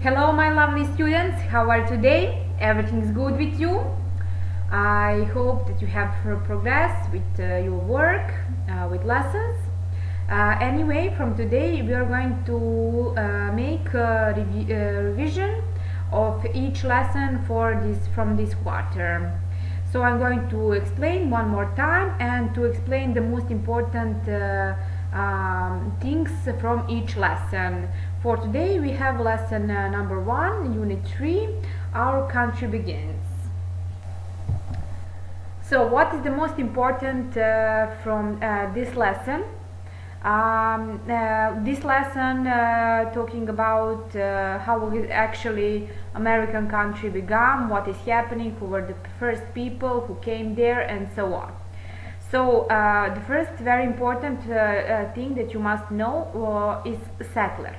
Hello my lovely students, how are you today? Everything's good with you? I hope that you have progressed with your work, with lessons. Anyway, from today we are going to make a revision of each lesson from this quarter. So I'm going to explain one more time and to explain the most important things from each lesson. For today we have lesson number 1, unit 3, Our Country Begins. So what is the most important from this lesson? This lesson talking about how actually American country began, what is happening, who were the first people who came there, and so on. So the first very important thing that you must know is settler.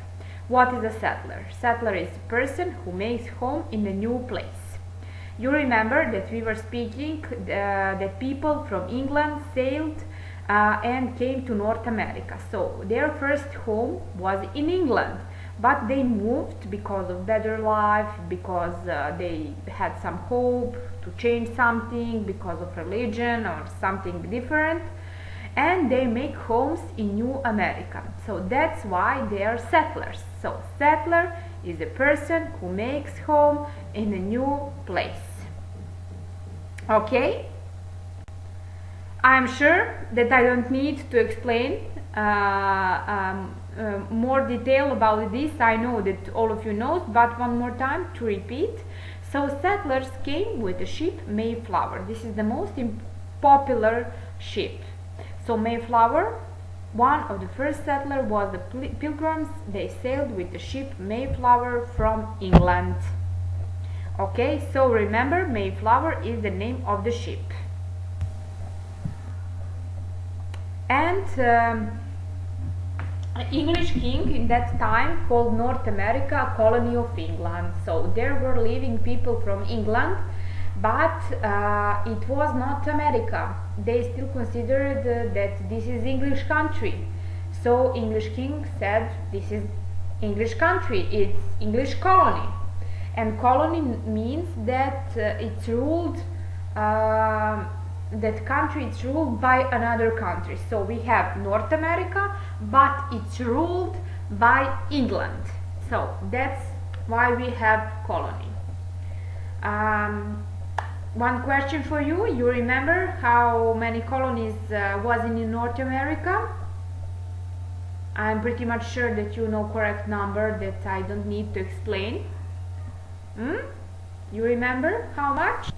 What is a settler? Settler is a person who makes home in a new place. You remember that we were speaking that people from England sailed and came to North America. So their first home was in England, but they moved because of better life, because they had some hope to change something, because of religion or something different, and they make homes in New America. So that's why they are settlers. So settler is a person who makes home in a new place. Okay? I'm sure that I don't need to explain more detail about this. I know that all of you know, but one more time to repeat. So settlers came with the ship Mayflower. This is the most popular ship. So Mayflower, one of the first settlers was the Pilgrims. They sailed with the ship Mayflower from England. Okay, so remember, Mayflower is the name of the ship. And English king in that time called North America a colony of England. So there were living people from England, but it was not America. They still considered that this is English country. So English king said, this is English country, it's English colony. And colony means that it's ruled, that country is ruled by another country. So we have North America, but it's ruled by England. So that's why we have colony. One question for you. You remember how many colonies was in North America? I'm pretty much sure that you know correct number that I don't need to explain. You remember how much?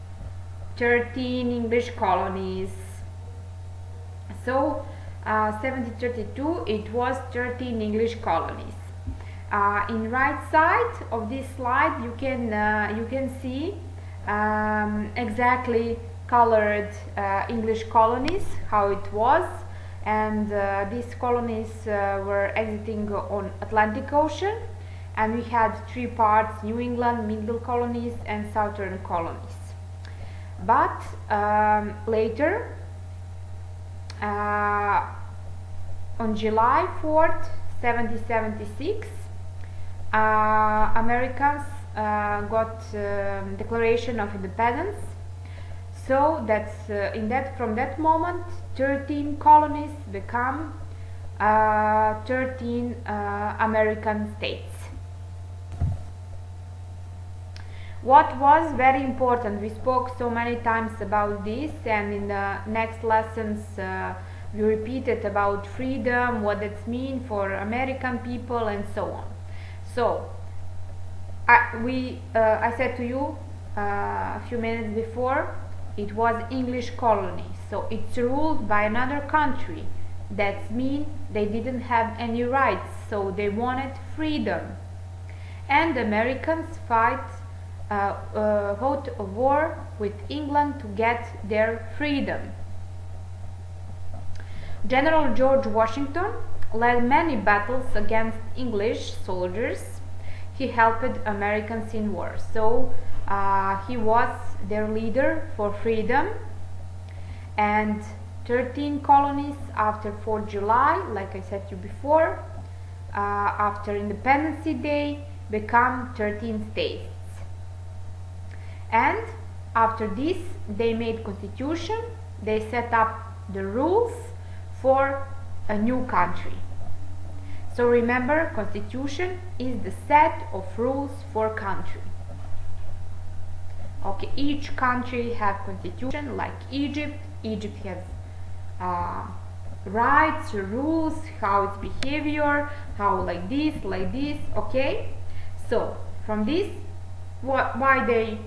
13 English colonies. So 1732 it was 13 English colonies. In right side of this slide you can see exactly colored English colonies, how it was, and these colonies were exiting on Atlantic Ocean, and we had three parts: New England, middle colonies, and southern colonies. But later, on July 4th, 1776, Americans got Declaration of Independence. So that's from that moment 13 colonies become 13 American states. What was very important, we spoke so many times about this, and in the next lessons we repeated about freedom, what it means for American people, and so on. So I said to you a few minutes before, it was English colony, so it's ruled by another country. That means they didn't have any rights, so they wanted freedom. And Americans fought a war with England to get their freedom. General George Washington led many battles against English soldiers. He helped Americans in war. So he was their leader for freedom. And 13 colonies after 4th July, like I said to you before, after Independence Day, become 13 states. And after this, they made constitution, they set up the rules for a new country. So remember, constitution is the set of rules for country. Okay, each country have constitution, like Egypt. Egypt has rights, rules, how its behavior, how like this, okay? So from this, why they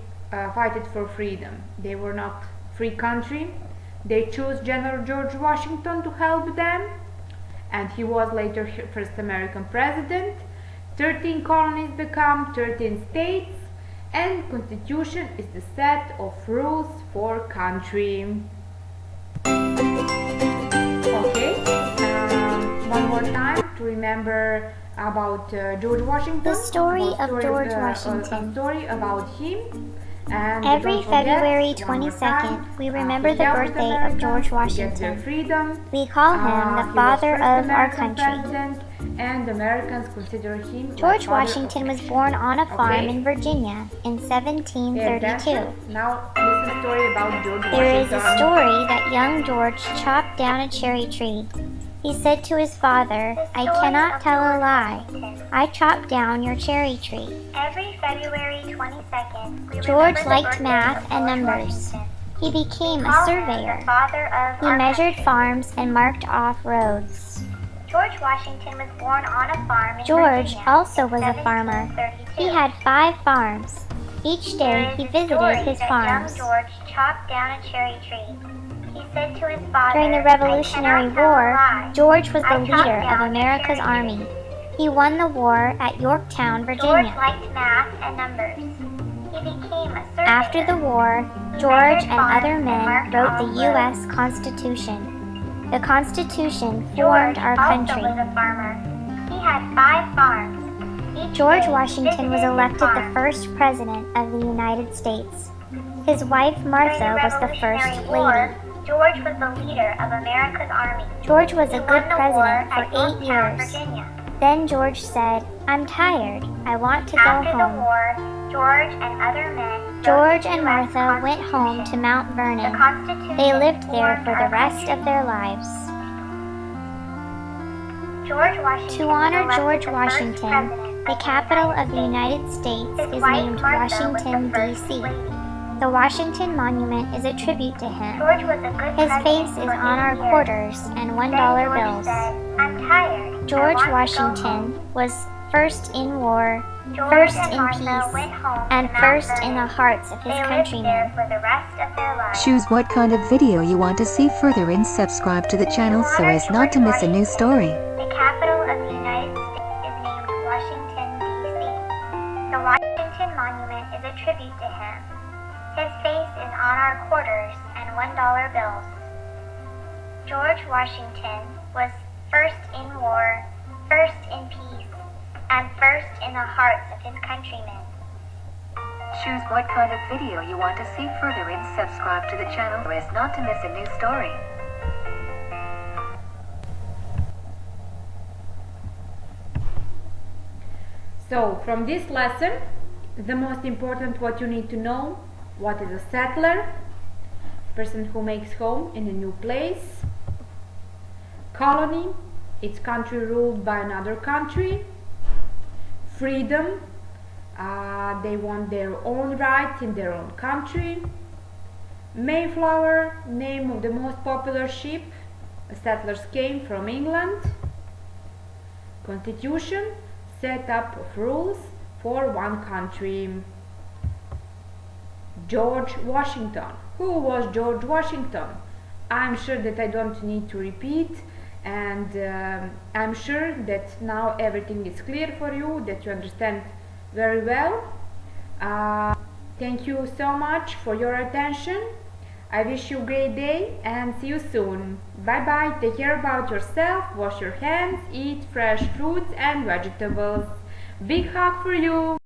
fighted for freedom? They were not free country. They chose General George Washington to help them, and he was later first American president. 13 colonies become 13 states, and constitution is the set of rules for country. Okay, one more time to remember about George Washington. The story of George Washington. A story about him. And every February 22nd, we remember the birthday of George Washington. We call him the father of our country. And Americans consider him George Washington was born on a farm in Virginia in 1732. Now listen to a story about George Washington. There is a story that young George chopped down a cherry tree. He said to his father, "I cannot tell a lie. I chopped down your cherry tree." Every February 22nd, George liked math and numbers. He became a surveyor. He measured farms and marked off roads. George Washington was born on a farm in George Virginia, also was a farmer. He had 5 farms. Each day he visited his farms. Young George chopped down a cherry tree. He said to his father, During the Revolutionary War, George was the leader of America's army. He won the war at Yorktown, Virginia. George liked math and numbers. He became a surveyor. After the war, George and other men wrote the U.S. Constitution. The Constitution formed our country. George also was a farmer. He had 5 farms. George Washington was elected the first president of the United States. His wife Martha was the first lady. George was the leader of America's army. George was a good president for 8 years. Then George said, "I'm tired. I want to go home." After the war, George and other men George and Martha went home to Mount Vernon. They lived there for the rest of their lives. To honor George Washington, the capital of the United States is named Washington, D.C. The Washington Monument is a tribute to him. His face is on our quarters and $1 bills. George Washington was first in war, first in peace, and first in the hearts of his countrymen. Choose what kind of video you want to see further and subscribe to the channel so as not to miss a new story. The capital of the United States is named Washington, D.C. The Washington Monument is a tribute to him. His face is on our quarters and $1 bills. George Washington was first in war, first in peace, and first in the hearts of his countrymen. Choose what kind of video you want to see further and subscribe to the channel so as not to miss a new story. So from this lesson, the most important what you need to know: what is a settler? Person who makes home in a new place. Colony, it's country ruled by another country. Freedom, they want their own rights in their own country. Mayflower, name of the most popular ship. The settlers came from England. Constitution, set up of rules for one country. George Washington. Who was George Washington? I'm sure that I don't need to repeat, and I'm sure that now everything is clear for you, that you understand very well. Thank you so much for your attention. I wish you a great day and see you soon. Bye bye, take care about yourself, wash your hands, eat fresh fruits and vegetables. Big hug for you.